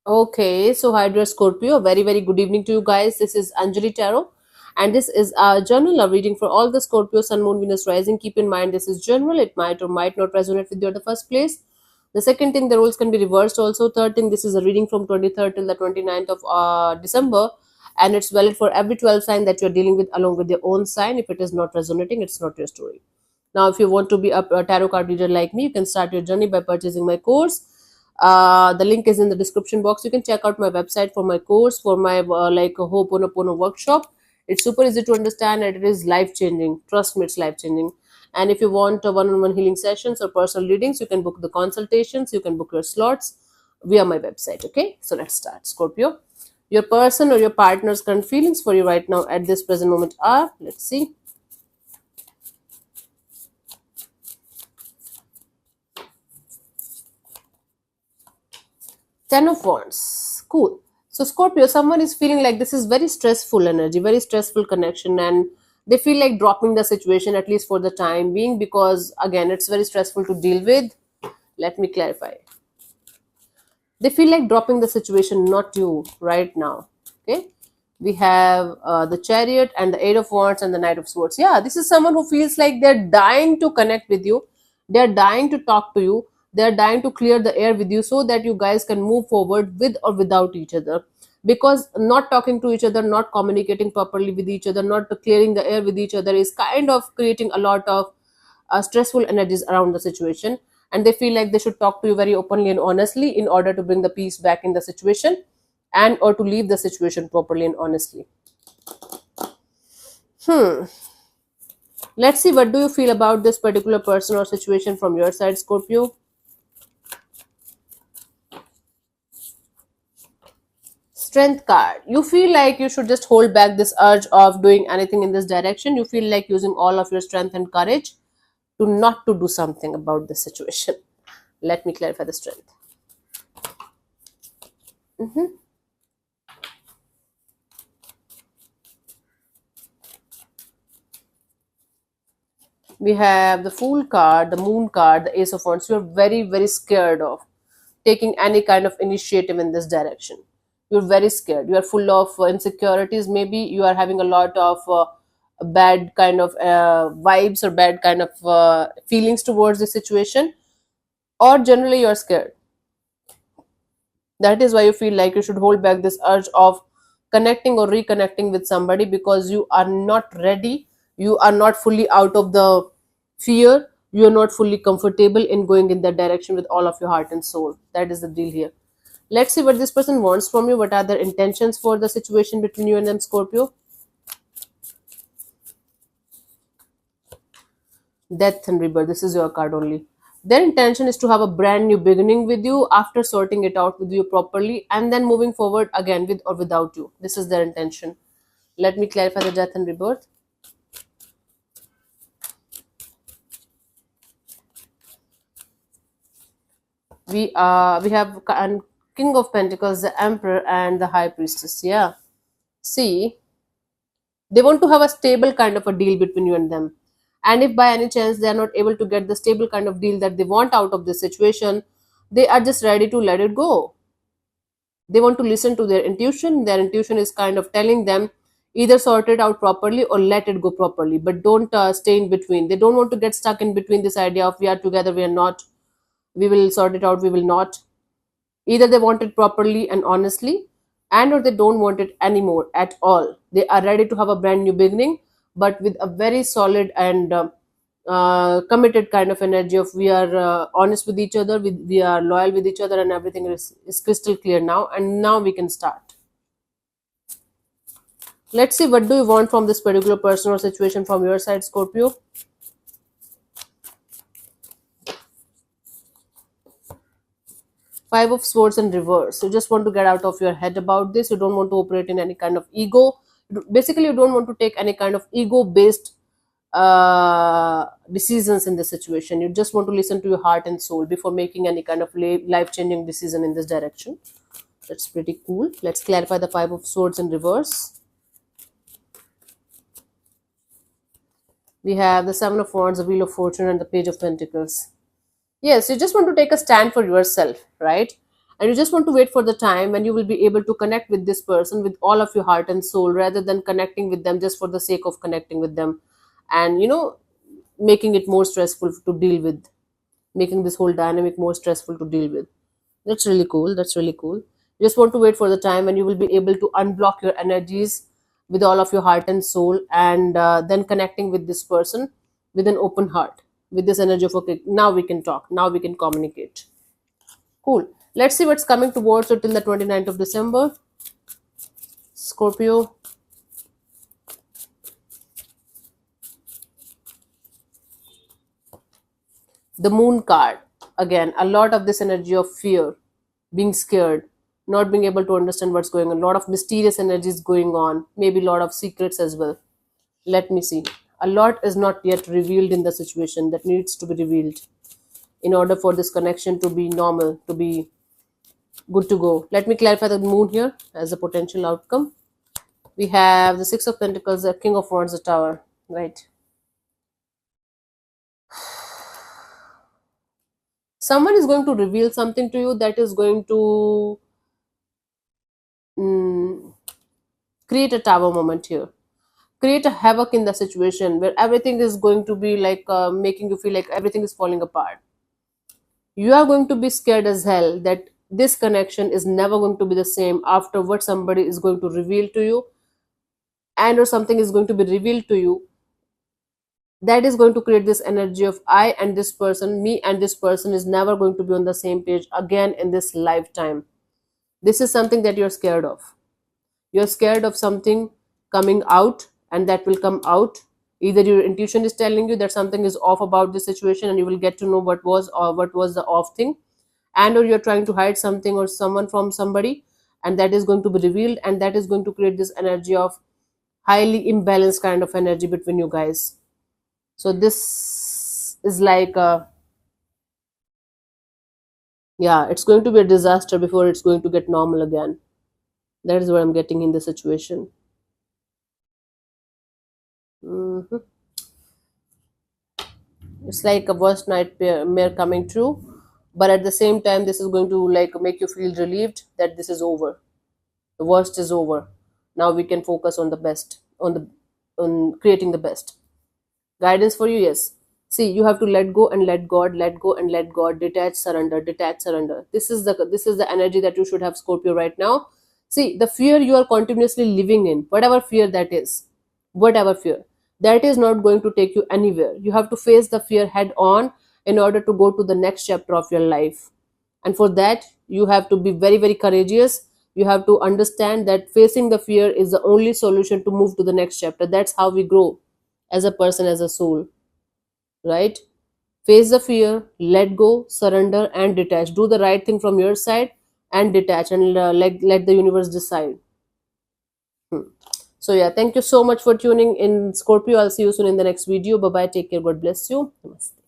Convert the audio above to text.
Okay, so hi dear Scorpio, very very good evening to you guys. This is Anjali Tarot, and this is a journal love reading for all the Scorpio Sun, Moon, Venus rising. Keep in mind this is general; it might or might not resonate with you at the first place. The second thing, the roles can be reversed. Also, third thing, this is a reading from 23rd till the 29th of December, and it's valid for every 12 sign that you're dealing with, along with your own sign. If it is not resonating, it's not your story. Now, if you want to be a tarot card reader like me, you can start your journey by purchasing my course. The link is in the description box. You can check out my website for my course, for my like a Ho'oponopono workshop. It's super easy to understand and it is life changing. Trust me, it's life changing. And if you want one-on-one healing sessions or personal readings, you can book the consultations. You can book your slots via my website. Okay, so let's start. Scorpio, your person or your partner's current feelings for you right now at this present moment are. Let's see. Ten of Wands. Cool. So, Scorpio, someone is feeling like this is very stressful energy, very stressful connection, and they feel like dropping the situation at least for the time being because, again, it's very stressful to deal with. Let me clarify. They feel like dropping the situation, not you, right now. Okay. We have the Chariot and the Eight of Wands and the Knight of Swords. Yeah, this is someone who feels like they're dying to connect with you, they're dying to talk to you, they're dying to clear the air with you so that you guys can move forward with or without each other. Because not talking to each other, not communicating properly with each other, not clearing the air with each other is kind of creating a lot of stressful energies around the situation, and they feel like they should talk to you very openly and honestly in order to bring the peace back in the situation and or to leave the situation properly and honestly. Hmm. Let's see, what do you feel about this particular person or situation from your side, Scorpio? Strength card. You feel like you should just hold back this urge of doing anything in this direction. You feel like using all of your strength and courage to not to do something about this situation. Let me clarify the strength. Mhm. We have the Fool card, the Moon card, the Ace of Wands. You're very, very scared of taking any kind of initiative in this direction. You're very scared. You are full of insecurities. Maybe you are having a lot of bad kind of vibes or bad kind of feelings towards the situation, or generally you're scared. That is why you feel like you should hold back this urge of connecting or reconnecting with somebody because you are not ready. You are not fully out of the fear. You are not fully comfortable in going in that direction with all of your heart and soul. That is the deal here. Let's see what this person wants from you. What are their intentions for the situation between you and them, Scorpio? Death and rebirth. This is your card only. Their intention is to have a brand new beginning with you after sorting it out with you properly and then moving forward again with or without you. This is their intention. Let me clarify the death and rebirth. We have King of Pentacles, the Emperor, and the High Priestess. Yeah. See, they want to have a stable kind of a deal between you and them. And if by any chance they are not able to get the stable kind of deal that they want out of this situation, they are just ready to let it go. They want to listen to their intuition. Their intuition is kind of telling them either sort it out properly or let it go properly, but don't stay in between. They don't want to get stuck in between this idea of we are together, we are not, we will sort it out, we will not. Either they want it properly and honestly, and or they don't want it anymore at all. They are ready to have a brand new beginning, but with a very solid and committed kind of energy of we are honest with each other, we are loyal with each other, and everything is crystal clear now, and now we can start. Let's see, what do you want from this particular person or situation from your side, Scorpio? Five of Swords in reverse. You just want to get out of your head about this. You don't want to operate in any kind of ego. Basically, you don't want to take any kind of ego based decisions in this situation. You just want to listen to your heart and soul before making any kind of life changing decision in this direction. That's pretty cool. Let's clarify the Five of Swords in reverse. We have the Seven of Wands, the Wheel of Fortune, and the Page of Pentacles. Yes, you just want to take a stand for yourself, right? and you just want to wait for the time when you will be able to connect with this person with all of your heart and soul, rather than connecting with them just for the sake of connecting with them, and making it more stressful to deal with, making this whole dynamic more stressful to deal with. That's really cool. That's really cool. You just want to wait for the time when you will be able to unblock your energies with all of your heart and soul, and then connecting with this person with an open heart, with this energy of, okay, now we can talk, now we can communicate. Cool. Let's see what's coming towards you till the 29th of December. Scorpio. The Moon card. Again, a lot of this energy of fear, being scared, not being able to understand what's going on. A lot of mysterious energies going on. Maybe a lot of secrets as well. Let me see. A lot is not yet revealed in the situation that needs to be revealed in order for this connection to be normal, to be good to go. Let me clarify the moon here as a potential outcome. We have the Six of Pentacles, the King of Wands, the Tower, right? Someone is going to reveal something to you that is going to create a tower moment here, create a havoc in the situation where everything is going to be like making you feel like everything is falling apart. You are going to be scared as hell that this connection is never going to be the same after what somebody is going to reveal to you, and or something is going to be revealed to you that is going to create this energy of I and this person, me and this person is never going to be on the same page again in this lifetime. This is something that you're scared of. You're scared of something coming out, and that will come out. Either your intuition is telling you that something is off about this situation and you will get to know what was, or what was the off thing, and or you're trying to hide something or someone from somebody, and that is going to be revealed, and that is going to create this energy of highly imbalanced kind of energy between you guys. So this is like yeah, it's going to be a disaster before it's going to get normal again. That is what I'm getting in the situation. Mhm. It's like a worst nightmare coming true, but at the same time, this is going to like make you feel relieved that this is over. The worst is over. Now we can focus on the best, on creating the best. Guidance for you, yes. See, you have to let go and let God, let go and let God, detach, surrender, detach, surrender. This is the energy that you should have, Scorpio, right now. See, the fear you are continuously living in, whatever fear that is, whatever fear, that is not going to take you anywhere. You have to face the fear head on in order to go to the next chapter of your life. And for that, you have to be very, very courageous. You have to understand that facing the fear is the only solution to move to the next chapter. That's how we grow as a person, as a soul, right? Face the fear, let go, surrender, and detach. Do the right thing from your side and detach, and let the universe decide. Hmm. So, yeah, thank you so much for tuning in, Scorpio. I'll see you soon in the next video. Bye bye. Take care. God bless you. Namaste.